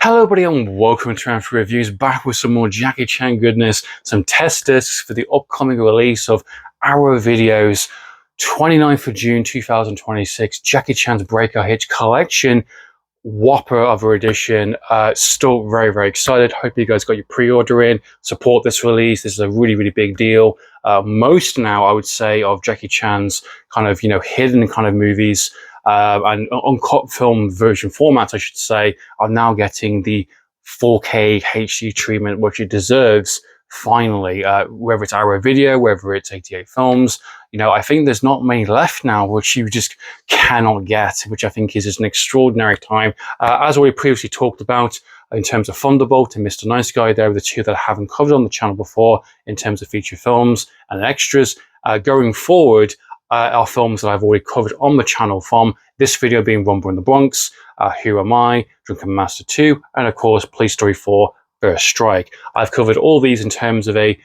Hello everybody and welcome to Amphlett Reviews, back with some more Jackie Chan goodness, some test discs for the upcoming release of Arrow Video's 29th of June 2026 Jackie Chan's Breakout Hits Collection. Whopper of a edition. Still very excited. Hope you guys got your pre-order in. Support this release. This is a really big deal. Most now, I would say, of Jackie Chan's kind of hidden kind of movies and uncut film version formats, I should say, are now getting the 4K HD treatment which it deserves. Finally, whether it's Arrow Video, whether it's 88 Films, I think there's not many left now which you just cannot get, which I think is just an extraordinary time. As we previously talked about, in terms of Thunderbolt and Mr. Nice Guy, they're the two that I haven't covered on the channel before in terms of feature films and extras. Going forward, are films that I've already covered on the channel, from this video being Rumble in the Bronx, Who Am I, Drunken Master 2, and of course Police Story 4, First Strike. I've covered all these in terms of a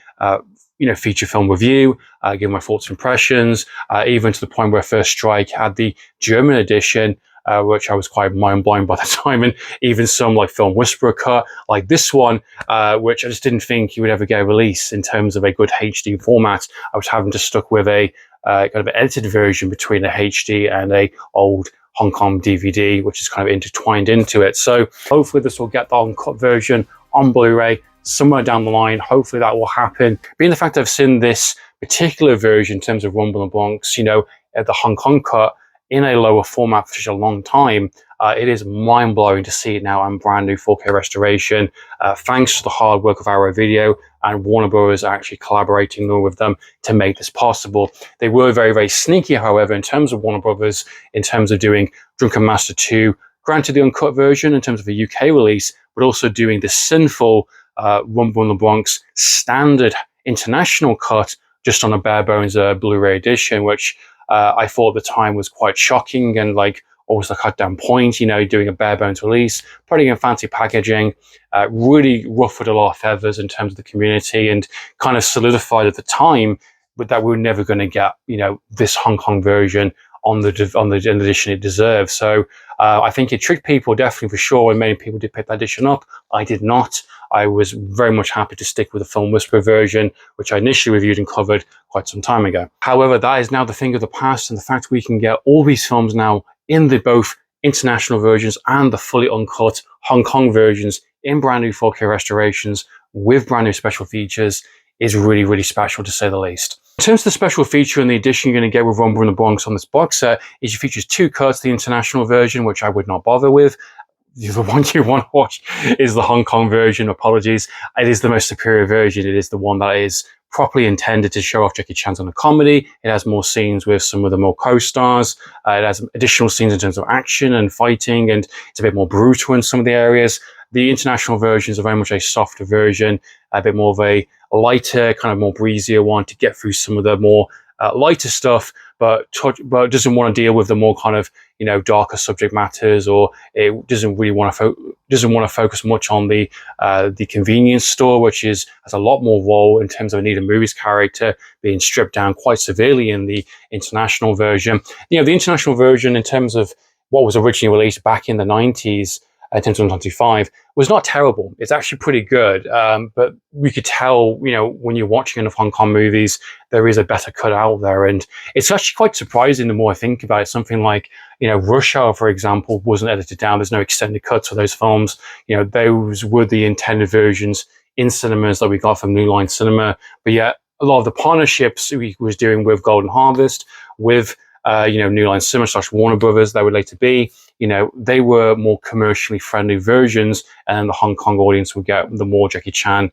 feature film review, giving my thoughts and impressions, even to the point where First Strike had the German edition, which I was quite mind-blown by the time, and even some like Film Whisperer cut, like this one, which I just didn't think you would ever get a release in terms of a good HD format. I was having to stuck with a kind of edited version between a HD and a old Hong Kong DVD, which is kind of intertwined into it. So hopefully this will get the uncut version on Blu-ray somewhere down the line. Hopefully that will happen. Being the fact I've seen this particular version in terms of Rumble in the Bronx, at the Hong Kong cut in a lower format for such a long time, it is mind-blowing to see it now on brand new 4K restoration, thanks to the hard work of Arrow Video and Warner Bros. Actually collaborating with them to make this possible. They were very sneaky, however, in terms of Warner Bros., in terms of doing Drunken Master 2, granted the uncut version in terms of a UK release, but also doing the sinful Rumble in the Bronx standard international cut just on a bare bones Blu-ray edition, which I thought at the time was quite shocking and always a cut down point, doing a bare bones release, putting in fancy packaging, really ruffled a lot of feathers in terms of the community, and kind of solidified at the time that we were never going to get, this Hong Kong version on the edition it deserves. So I think it tricked people, definitely for sure, and many people did pick that edition up. I did not. I was very much happy to stick with the Film Whisperer version, which I initially reviewed and covered quite some time ago. However, that is now the thing of the past, and the fact we can get all these films now in the both international versions and the fully uncut Hong Kong versions in brand new 4K restorations with brand new special features is really special, to say the least. In terms of the special feature and the edition you're going to get with Rumble in the Bronx on this box set, is it features two cuts: the international version, which I would not bother with. The one you want to watch is the Hong Kong version. Apologies. It is the most superior version. It is the one that is properly intended to show off Jackie Chan's on a comedy. It has more scenes with some of the more co-stars. It has additional scenes in terms of action and fighting, and it's a bit more brutal in some of the areas. The international versions are very much a softer version, a bit more of a lighter, kind of more breezier one to get through some of the more lighter stuff, but doesn't want to deal with the more kind of darker subject matters, or it doesn't really want to focus much on the convenience store, which has a lot more role in terms of Anita Murray's character being stripped down quite severely in the international version. The international version, in terms of what was originally released back in the 90s, in terms of 1995, was not terrible. It's actually pretty good, but we could tell, when you're watching enough Hong Kong movies, there is a better cut out there, and it's actually quite surprising the more I think about it. Something like, Rush Hour, for example, wasn't edited down. There's no extended cuts for those films. Those were the intended versions in cinemas that we got from New Line Cinema, but yet a lot of the partnerships we was doing with Golden Harvest, with New Line Cinema / Warner Brothers, that would later be, they were more commercially friendly versions, and the Hong Kong audience would get the more Jackie Chan,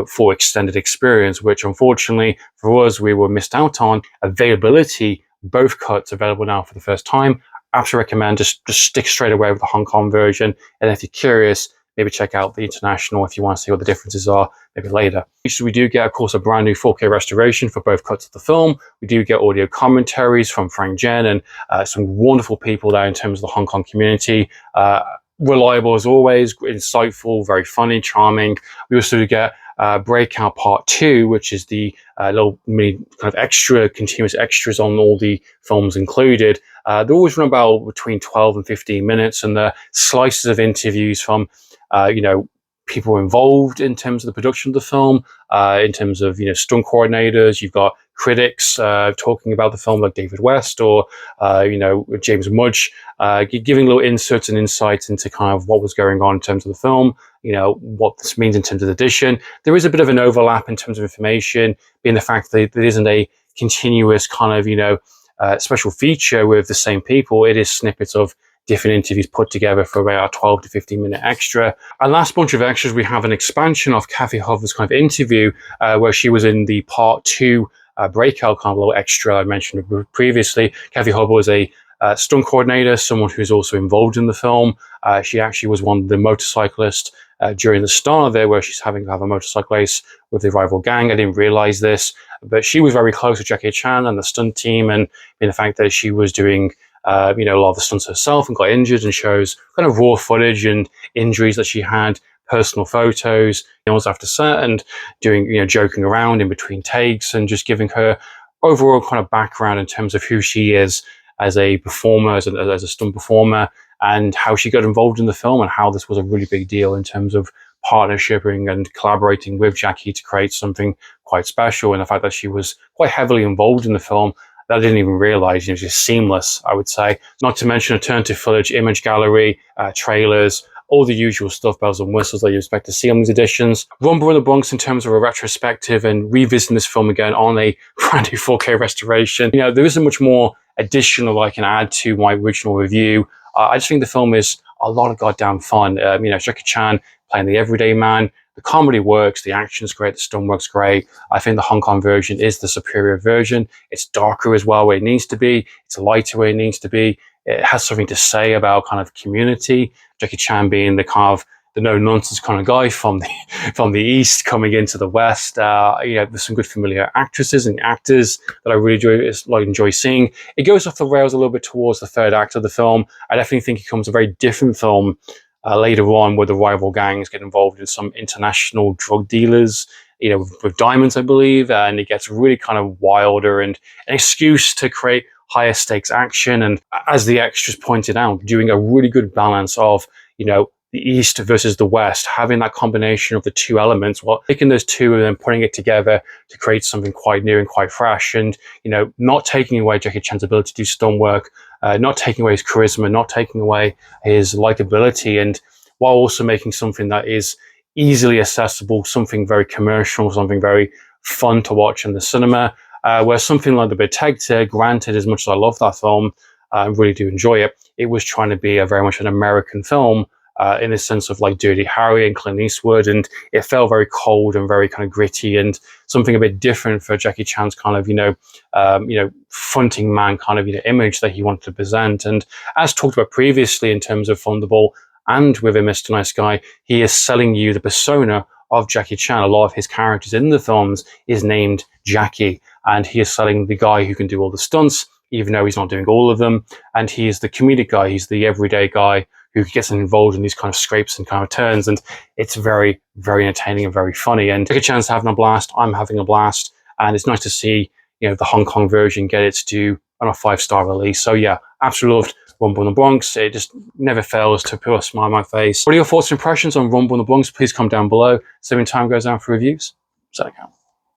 full extended experience, which unfortunately for us, we were missed out on. Availability, both cuts available now for the first time. Absolutely recommend just stick straight away with the Hong Kong version, and if you're curious, maybe check out the international if you want to see what the differences are maybe later. So we do get, of course, a brand new 4K restoration for both cuts of the film. We do get audio commentaries from Frank Jen and some wonderful people there in terms of the Hong Kong community. Reliable as always, insightful, very funny, charming. We also do get Breakout Part 2, which is the little mini kind of continuous extras on all the films included. They always run about between 12 and 15 minutes, and the slices of interviews from you know, people involved in terms of the production of the film, in terms of, you know, stunt coordinators. You've got critics talking about the film, like David West or you know, James Mudge, giving little inserts and insights into kind of what was going on in terms of the film, you know, what this means in terms of the edition. There is a bit of an overlap in terms of information, being the fact that there isn't a continuous kind of, you know, special feature with the same people. It is snippets of different interviews put together for about a 12 to 15 minute extra. And last bunch of extras, we have an expansion of Kathy Hoffer's kind of interview where she was in the part 2 Breakout kind of little extra I mentioned previously. Kathy Hoffer was a stunt coordinator, someone who's also involved in the film. She actually was one of the motorcyclists during the start there, where she's having to have a motorcycle race with the rival gang. I didn't realize this, but she was very close to Jackie Chan and the stunt team, and in the fact that she was doing you know, a lot of the stunts herself and got injured, and shows kind of raw footage and injuries that she had, personal photos, you know, after set, and doing, you know, joking around in between takes, and just giving her overall kind of background in terms of who she is as a performer, as a stunt performer, and how she got involved in the film, and how this was a really big deal in terms of partnershiping and collaborating with Jackie to create something quite special. And the fact that she was quite heavily involved in the film, that I didn't even realize, you know, just seamless, I would say. Not to mention alternative footage, image gallery, trailers, all the usual stuff, bells and whistles that you expect to see on these editions. Rumble in the Bronx in terms of a retrospective and revisiting this film again on a brand new 4K restoration. You know, there isn't much more additional I can add to my original review. I just think the film is a lot of goddamn fun. You know, Jackie Chan playing the everyday man. The comedy works, the action's great, the stunt works great. I think the Hong Kong version is the superior version. It's darker as well where it needs to be. It's lighter where it needs to be. It has something to say about kind of community. Jackie Chan being the kind of the no-nonsense kind of guy from the East coming into the West. You know, there's some good familiar actresses and actors that I really enjoy seeing. It goes off the rails a little bit towards the third act of the film. I definitely think it becomes a very different film later on, where the rival gangs get involved in some international drug dealers, you know, with diamonds, I believe, and it gets really kind of wilder and an excuse to create higher stakes action. And as the extras pointed out, doing a really good balance of, you know, the East versus the West, having that combination of the two elements, while taking those two and then putting it together to create something quite new and quite fresh. And, you know, not taking away Jackie Chan's ability to do stunt work, not taking away his charisma, not taking away his likability, and while also making something that is easily accessible, something very commercial, something very fun to watch in the cinema. Where something like The Protector, granted, as much as I love that film, I really do enjoy it, it was trying to be a very much an American film, in the sense of like Dirty Harry and Clint Eastwood, and it felt very cold and very kind of gritty, and something a bit different for Jackie Chan's kind of, you know, fronting man kind of, you know, image that he wanted to present. And as talked about previously in terms of Thunderball and with a Mr. Nice Guy, he is selling you the persona of Jackie Chan. A lot of his characters in the films is named Jackie, and he is selling the guy who can do all the stunts, even though he's not doing all of them. And he is the comedic guy. He's the everyday guy who gets involved in these kind of scrapes and kind of turns. And it's very, very entertaining and very funny. And Jackie Chan's having a blast. I'm having a blast. And it's nice to see, you know, the Hong Kong version get its due on a 5-star release. So yeah, absolutely loved Rumble in the Bronx. It just never fails to put a smile on my face. What are your thoughts and impressions on Rumble in the Bronx? Please comment down below. So when time goes down for reviews, setting out.